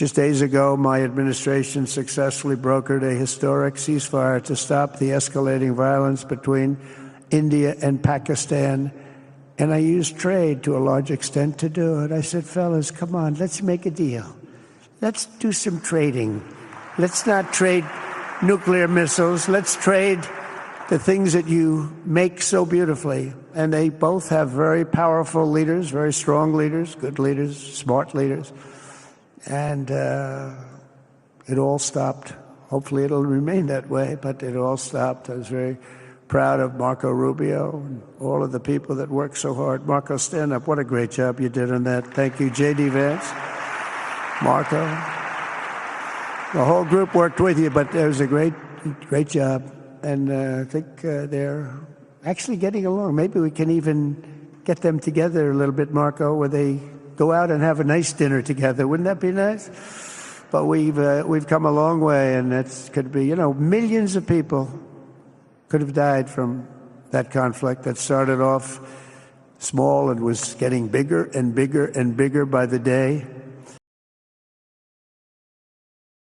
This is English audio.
Just days ago, my administration successfully brokered a historic ceasefire to stop the escalating violence between India and Pakistan. And I used trade to a large extent to do it. I said, fellas, come on, let's make a deal. Let's do some trading. Let's not trade nuclear missiles. Let's trade the things that you make so beautifully. And they both have very powerful leaders, very strong leaders, good leaders, smart leaders. And it all stopped. Hopefully it'll remain that way, but it all stopped. I was very proud of Marco Rubio and all of the people that worked so hard. Marco, stand up. What a great job you did on that. Thank you, J.D. Vance, Marco. The whole group worked with you, but it was a great job. And I think they're actually getting along. Maybe we can even get them together a little bit, Marco, where they go out and have a nice dinner together. Wouldn't that be nice? But we've come a long way, and it could be, millions of people could have died from that conflict that started off small and was getting bigger and bigger and bigger by the day.